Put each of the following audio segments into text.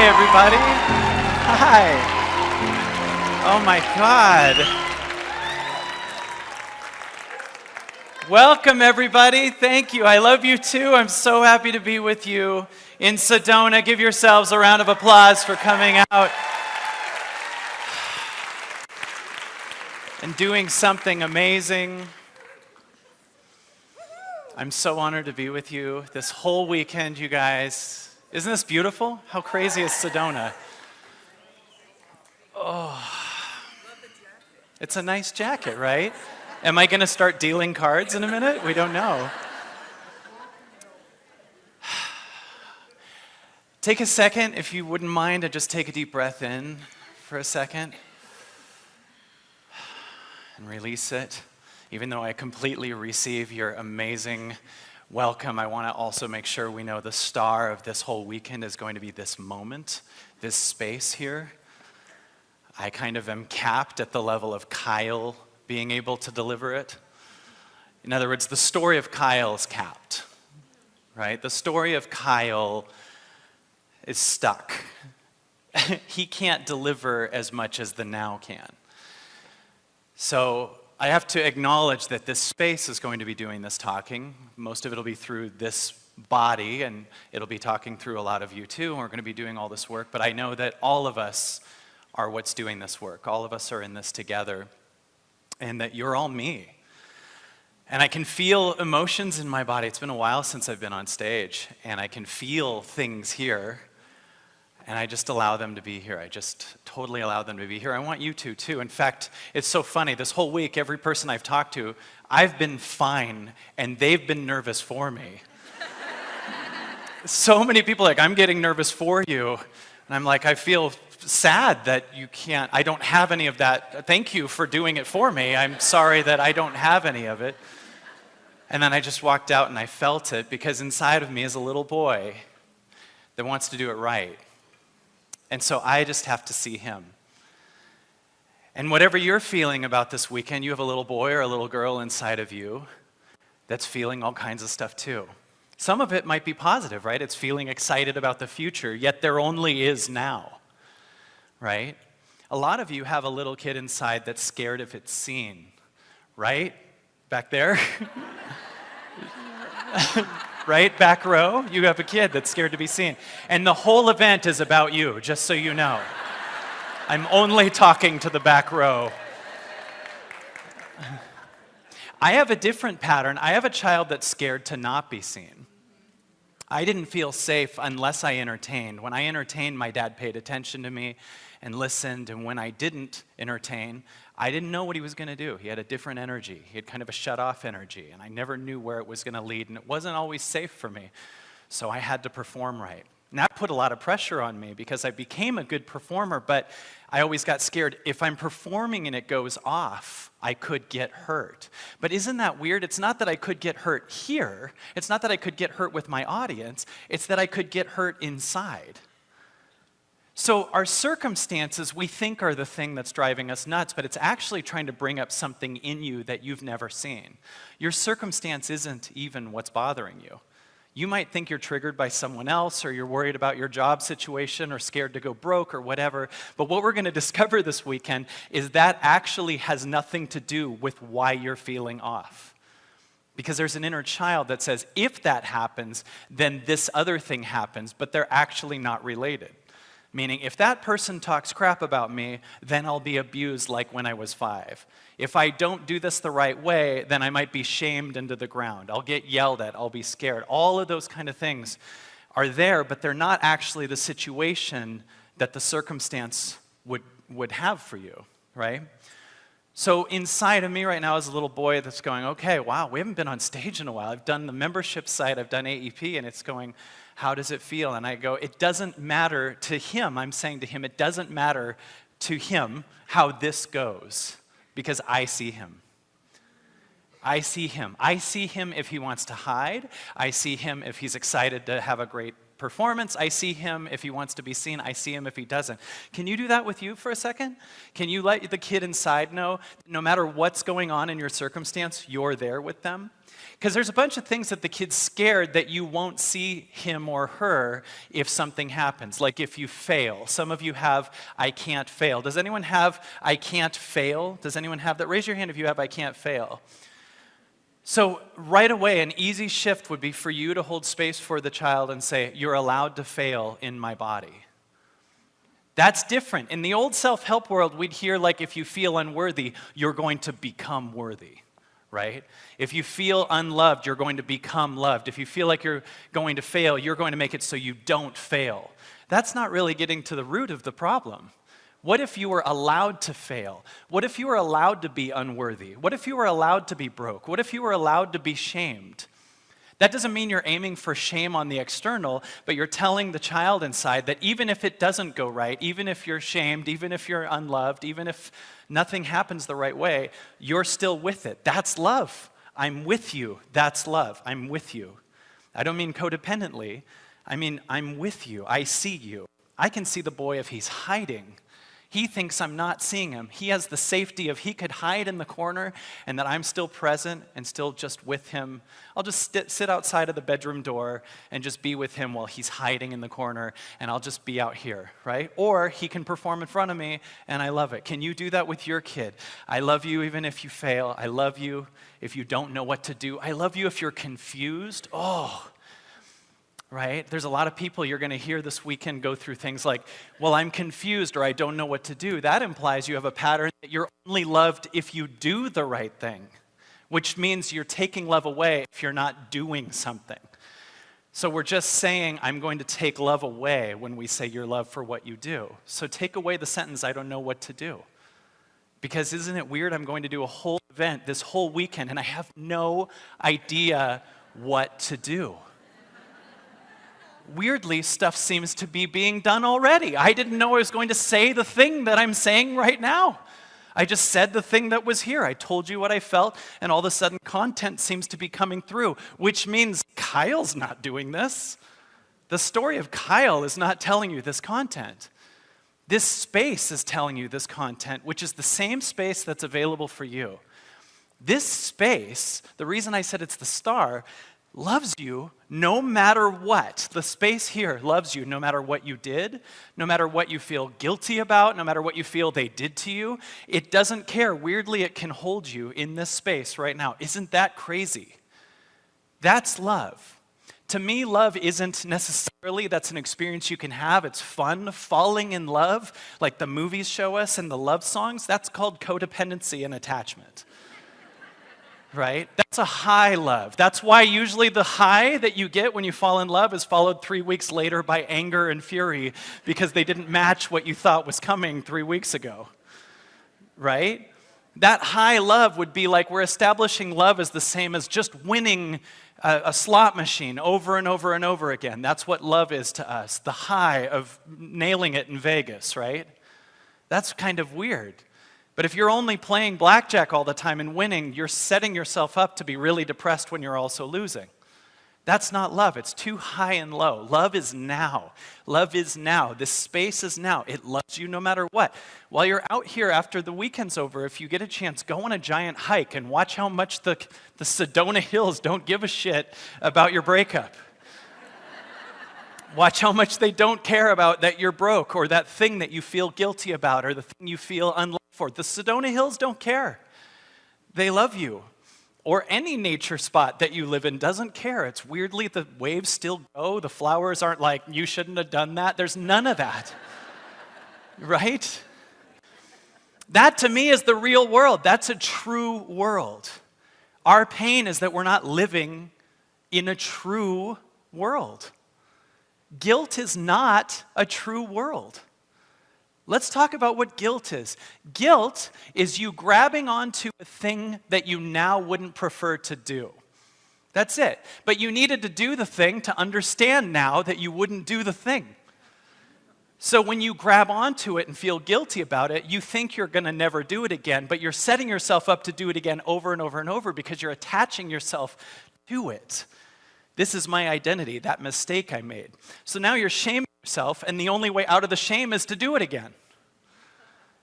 everybody. Hi. Oh my God. Welcome, everybody. Thank you. I love you too. I'm so happy to be with you in Sedona. Give yourselves a round of applause for coming out and doing something amazing. I'm so honored to be with you this whole weekend, you guys. Isn't this beautiful? How crazy is Sedona? Oh, it's a nice jacket, right? Am I going to start dealing cards in a minute? We don't know. Take a second, if you wouldn't mind, and just take a deep breath in for a second and release it. Even though I completely receive your amazing welcome, I want to also make sure we know the star of this whole weekend is going to be this moment, this space here. I kind of am capped at the level of Kyle being able to deliver it. In other words, the story of Kyle is capped, right? The story of Kyle is stuck. He can't deliver as much as the now can. So I have to acknowledge that this space is going to be doing this talking. Most of it will be through this body, and it'll be talking through a lot of you too, and we're going to be doing all this work. But I know that all of us are what's doing this work. All of us are in this together, and that you're all me. And I can feel emotions in my body. It's been a while since I've been on stage, and I can feel things here. And I just allow them to be here. I just totally allow them to be here. I want you to, too. In fact, it's so funny. This whole week, every person I've talked to, I've been fine, and they've been nervous for me. So many people are like, I'm getting nervous for you. And I'm like, I feel sad that you can't, I don't have any of that. Thank you for doing it for me. I'm sorry that I don't have any of it. And then I just walked out and I felt it, because inside of me is a little boy that wants to do it right. And so I just have to see him. And whatever you're feeling about this weekend, you have a little boy or a little girl inside of you that's feeling all kinds of stuff too. Some of it might be positive, right? It's feeling excited about the future, yet there only is now, right? A lot of you have a little kid inside that's scared if it's seen, right? Back there? Right, back row, you have a kid that's scared to be seen. And the whole event is about you, just so you know. I'm only talking to the back row. I have a different pattern. I have a child that's scared to not be seen. I didn't feel safe unless I entertained. When I entertained, my dad paid attention to me and listened, and when I didn't entertain, I didn't know what he was going to do. He had a different energy. He had kind of a shut-off energy, and I never knew where it was going to lead, and it wasn't always safe for me. So I had to perform right. And that put a lot of pressure on me, because I became a good performer, but I always got scared. If I'm performing and it goes off, I could get hurt. But isn't that weird? It's not that I could get hurt here. It's not that I could get hurt with my audience. It's that I could get hurt inside. So our circumstances, we think, are the thing that's driving us nuts, but it's actually trying to bring up something in you that you've never seen. Your circumstance isn't even what's bothering you. You might think you're triggered by someone else, or you're worried about your job situation, or scared to go broke, or whatever. But what we're going to discover this weekend is that actually has nothing to do with why you're feeling off. Because there's an inner child that says, if that happens, then this other thing happens, but they're actually not related. Meaning, if that person talks crap about me, then I'll be abused like when I was 5. If I don't do this the right way, then I might be shamed into the ground. I'll get yelled at. I'll be scared. All of those kind of things are there, but they're not actually the situation that the circumstance would have for you, right? So inside of me right now is a little boy that's going, okay, wow, we haven't been on stage in a while. I've done the membership site, I've done AEP, and it's going, how does it feel? And I go, it doesn't matter to him. I'm saying to him, it doesn't matter to him how this goes, because I see him. I see him. I see him if he wants to hide. I see him if he's excited to have a great performance. I see him if he wants to be seen. I see him if he doesn't. Can you do that with you for a second? Can you let the kid inside know, no matter what's going on in your circumstance, you're there with them? Because there's a bunch of things that the kid's scared that you won't see him or her if something happens. Like if you fail. Some of you have, I can't fail. Does anyone have, I can't fail? Does anyone have that? Raise your hand if you have, I can't fail. So right away, an easy shift would be for you to hold space for the child and say, you're allowed to fail in my body. That's different. In the old self-help world, we'd hear like if you feel unworthy, you're going to become worthy. Right? If you feel unloved, you're going to become loved. If you feel like you're going to fail, you're going to make it so you don't fail. That's not really getting to the root of the problem. What if you were allowed to fail? What if you were allowed to be unworthy? What if you were allowed to be broke? What if you were allowed to be shamed? That doesn't mean you're aiming for shame on the external, but you're telling the child inside that even if it doesn't go right, even if you're shamed, even if you're unloved, even if nothing happens the right way, you're still with it. That's love. I'm with you. That's love. I'm with you. I don't mean codependently. I mean, I'm with you. I see you. I can see the boy if he's hiding. He thinks I'm not seeing him. He has the safety of he could hide in the corner and that I'm still present and still just with him. I'll just sit outside of the bedroom door and just be with him while he's hiding in the corner, and I'll just be out here, right? Or he can perform in front of me and I love it. Can you do that with your kid? I love you even if you fail. I love you if you don't know what to do. I love you if you're confused. Oh, right? There's a lot of people you're going to hear this weekend go through things like, well, I'm confused or I don't know what to do. That implies you have a pattern that you're only loved if you do the right thing, which means you're taking love away if you're not doing something. So we're just saying, I'm going to take love away when we say you're loved for what you do. So take away the sentence, I don't know what to do. Because isn't it weird? I'm going to do a whole event this whole weekend and I have no idea what to do. Weirdly, stuff seems to be being done already. I didn't know I was going to say the thing that I'm saying right now. I just said the thing that was here. I told you what I felt, and all of a sudden content seems to be coming through, which means Kyle's not doing this. The story of Kyle is not telling you this content. This space is telling you this content, which is the same space that's available for you. This space, the reason I said it's the star, loves you no matter what. The space here loves you no matter what you did, no matter what you feel guilty about, no matter what you feel they did to you. It doesn't care. Weirdly, it can hold you in this space right now. Isn't that crazy? That's love. To me, love isn't necessarily, that's an experience you can have. It's fun. Falling in love, like the movies show us and the love songs, that's called codependency and attachment. Right? That's a high love. That's why usually the high that you get when you fall in love is followed 3 weeks later by anger and fury because they didn't match what you thought was coming 3 weeks ago. Right? That high love would be like we're establishing love as the same as just winning a slot machine over and over and over again. That's what love is to us. The high of nailing it in Vegas, right? That's kind of weird. But if you're only playing blackjack all the time and winning, you're setting yourself up to be really depressed when you're also losing. That's not love. It's too high and low. Love is now. Love is now. This space is now. It loves you no matter what. While you're out here after the weekend's over, if you get a chance, go on a giant hike and watch how much the Sedona Hills don't give a shit about your breakup. Watch how much they don't care about that you're broke or that thing that you feel guilty about or the thing you feel unloved for. The Sedona Hills don't care. They love you. Or any nature spot that you live in doesn't care. It's weirdly, the waves still go. The flowers aren't like, you shouldn't have done that. There's none of that. Right? That to me is the real world. That's a true world. Our pain is that we're not living in a true world. Guilt is not a true world. Let's talk about what guilt is. Guilt is you grabbing onto a thing that you now wouldn't prefer to do. That's it. But you needed to do the thing to understand now that you wouldn't do the thing. So when you grab onto it and feel guilty about it, you think you're going to never do it again, but you're setting yourself up to do it again over and over and over because you're attaching yourself to it. This is my identity, that mistake I made. So now you're shaming yourself, and the only way out of the shame is to do it again.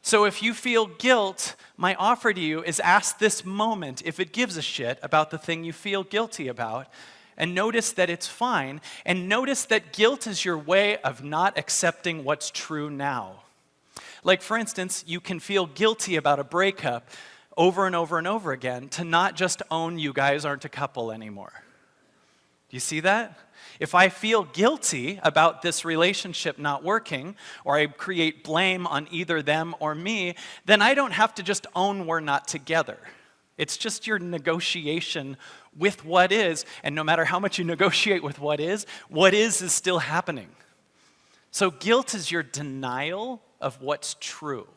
So if you feel guilt, my offer to you is ask this moment if it gives a shit about the thing you feel guilty about, and notice that it's fine, and notice that guilt is your way of not accepting what's true now. Like, for instance, you can feel guilty about a breakup over and over and over again to not just own you guys aren't a couple anymore. Do you see that? If I feel guilty about this relationship not working, or I create blame on either them or me, then I don't have to just own we're not together. It's just your negotiation with what is, and no matter how much you negotiate with what is still happening. So guilt is your denial of what's true.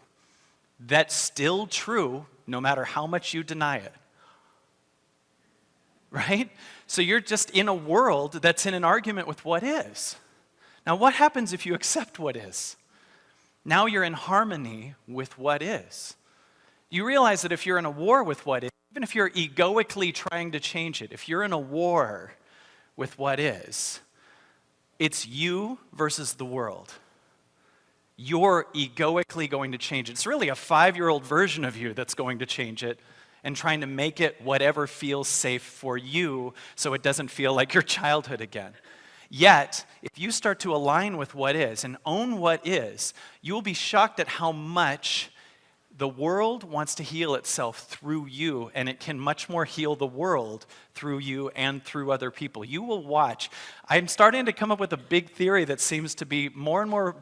That's still true no matter how much you deny it. Right? So you're just in a world that's in an argument with what is. Now, what happens if you accept what is? Now you're in harmony with what is. You realize that if you're in a war with what is, even if you're egoically trying to change it, if you're in a war with what is, it's you versus the world. You're egoically going to change it. It's really a 5-year-old version of you that's going to change it, and trying to make it whatever feels safe for you so it doesn't feel like your childhood again. Yet, if you start to align with what is and own what is, you'll be shocked at how much the world wants to heal itself through you, and it can much more heal the world through you and through other people. You will watch. I'm starting to come up with a big theory that seems to be more and more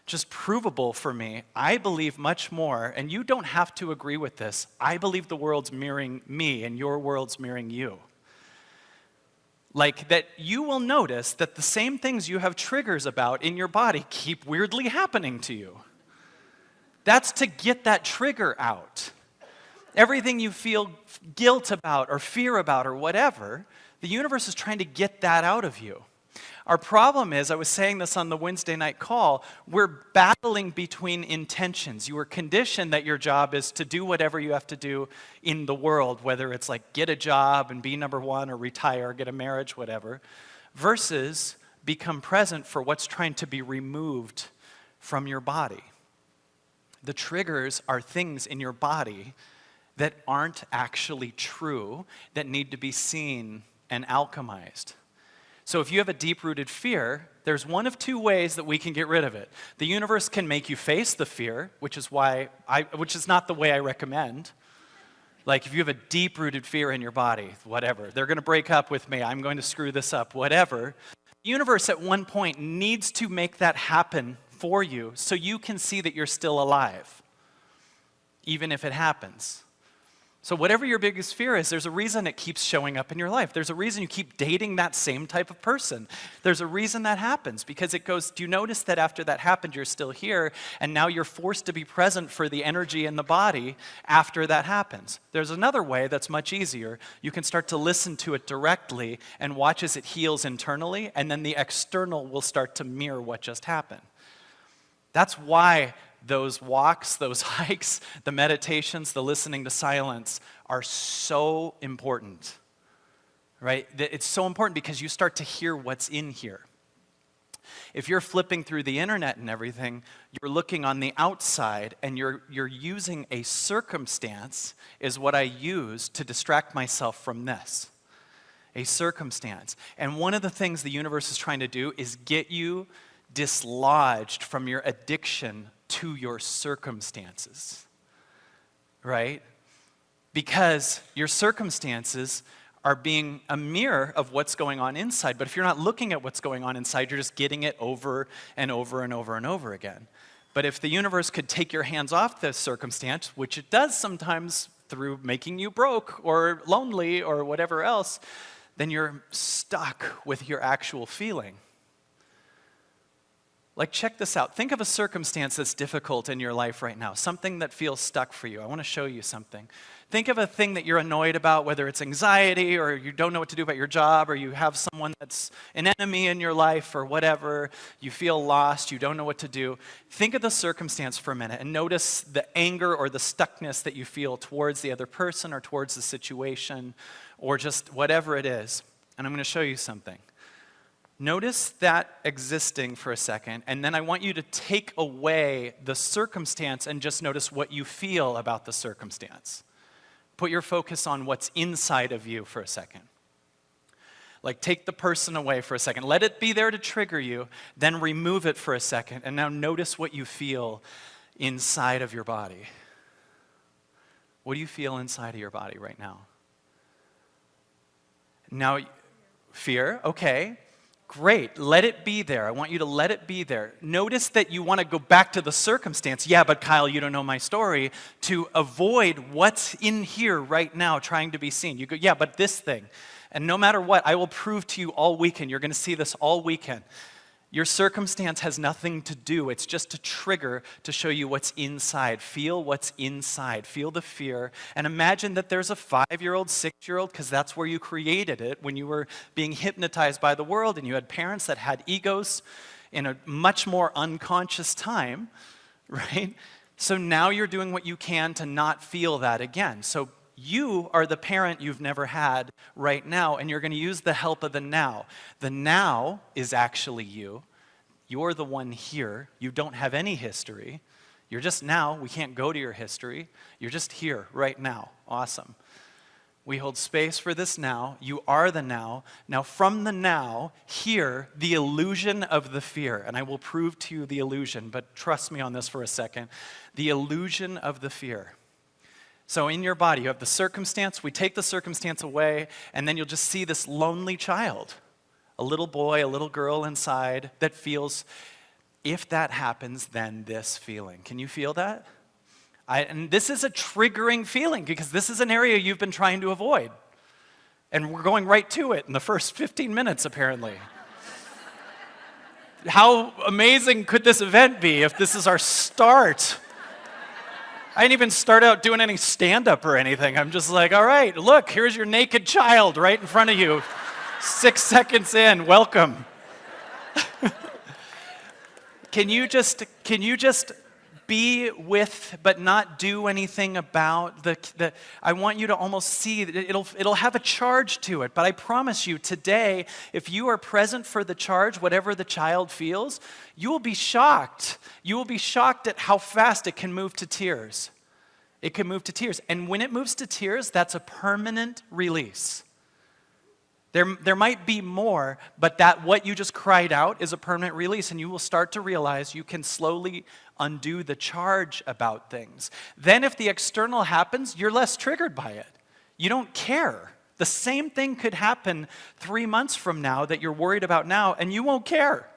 just provable for me. I believe much more, and you don't have to agree with this. I believe the world's mirroring me and your world's mirroring you. Like that you will notice that the same things you have triggers about in your body keep weirdly happening to you. That's to get that trigger out. Everything you feel guilt about or fear about or whatever, the universe is trying to get that out of you. Our problem is, I was saying this on the Wednesday night call, we're battling between intentions. You were conditioned that your job is to do whatever you have to do in the world, whether it's like get a job and be number one, or retire, or get a marriage, whatever, versus become present for what's trying to be removed from your body. The triggers are things in your body that aren't actually true, that need to be seen and alchemized. So if you have a deep-rooted fear, there's one of two ways that we can get rid of it. The universe can make you face the fear, which is not the way I recommend. Like if you have a deep-rooted fear in your body, whatever, they're going to break up with me, I'm going to screw this up, whatever. The universe at one point needs to make that happen for you so you can see that you're still alive, even if it happens. So whatever your biggest fear is, there's a reason it keeps showing up in your life. There's a reason you keep dating that same type of person. There's a reason that happens, because it goes, do you notice that after that happened, you're still here, and now you're forced to be present for the energy in the body after that happens. There's another way that's much easier. You can start to listen to it directly and watch as it heals internally, and then the external will start to mirror what just happened. That's why those walks, those hikes, the meditations, the listening to silence are so important, right? It's so important because you start to hear what's in here. If you're flipping through the internet and everything, you're looking on the outside and you're using a circumstance is what I use to distract myself from this. A circumstance. And one of the things the universe is trying to do is get you dislodged from your addiction to your circumstances, right? Because your circumstances are being a mirror of what's going on inside. But if you're not looking at what's going on inside, you're just getting it over and over and over and over again. But if the universe could take your hands off this circumstance, which it does sometimes through making you broke or lonely or whatever else, then you're stuck with your actual feeling. Like, check this out. Think of a circumstance that's difficult in your life right now, something that feels stuck for you. I want to show you something. Think of a thing that you're annoyed about, whether it's anxiety or you don't know what to do about your job, or you have someone that's an enemy in your life or whatever. You feel lost, you don't know what to do. Think of the circumstance for a minute and notice the anger or the stuckness that you feel towards the other person or towards the situation or just whatever it is. And I'm going to show you something. Notice that existing for a second, and then I want you to take away the circumstance and just notice what you feel about the circumstance. Put your focus on what's inside of you for a second. Like, take the person away for a second. Let it be there to trigger you, then remove it for a second, and now notice what you feel inside of your body. What do you feel inside of your body right now? Now, fear, okay. Great, let it be there. I want you to let it be there. Notice that you want to go back to the circumstance. Yeah, but Kyle, you don't know my story. To avoid what's in here right now trying to be seen. You go, yeah, but this thing. And no matter what, I will prove to you all weekend. You're going to see this all weekend. Your circumstance has nothing to do. It's just a trigger to show you what's inside. Feel what's inside. Feel the fear. And imagine that there's a 5-year-old, 6-year-old, because that's where you created it when you were being hypnotized by the world and you had parents that had egos in a much more unconscious time, right? So now you're doing what you can to not feel that again. So you are the parent you've never had right now, and you're going to use the help of the now. The now is actually you. You're the one here. You don't have any history. You're just now. We can't go to your history. You're just here right now. Awesome. We hold space for this now. You are the now. Now from the now, hear the illusion of the fear. And I will prove to you the illusion, but trust me on this for a second. The illusion of the fear. So in your body, you have the circumstance. We take the circumstance away, and then you'll just see this lonely child, a little boy, a little girl inside that feels, if that happens, then this feeling. Can you feel that? And this is a triggering feeling because this is an area you've been trying to avoid. And we're going right to it in the first 15 minutes, apparently. How amazing could this event be if this is our start? I didn't even start out doing any stand-up or anything. I'm just like, all right, look, here's your naked child right in front of you. 6 seconds in, welcome. Can you just be with but not do anything about the I want you to almost see that it'll have a charge to it, but I promise you today, if you are present for the charge, whatever the child feels, you will be shocked. You will be shocked at how fast it can move to tears. It can move to tears. And when it moves to tears, that's a permanent release. There might be more, but that what you just cried out is a permanent release, and you will start to realize you can slowly undo the charge about things. Then if the external happens, you're less triggered by it. You don't care. The same thing could happen 3 months from now that you're worried about now, and you won't care.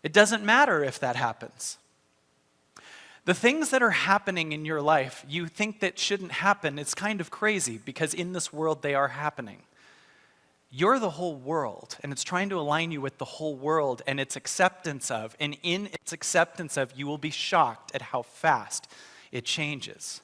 It doesn't matter if that happens. The things that are happening in your life, you think that shouldn't happen, it's kind of crazy because in this world they are happening. You're the whole world, and it's trying to align you with the whole world and its acceptance of, and in its acceptance of, you will be shocked at how fast it changes.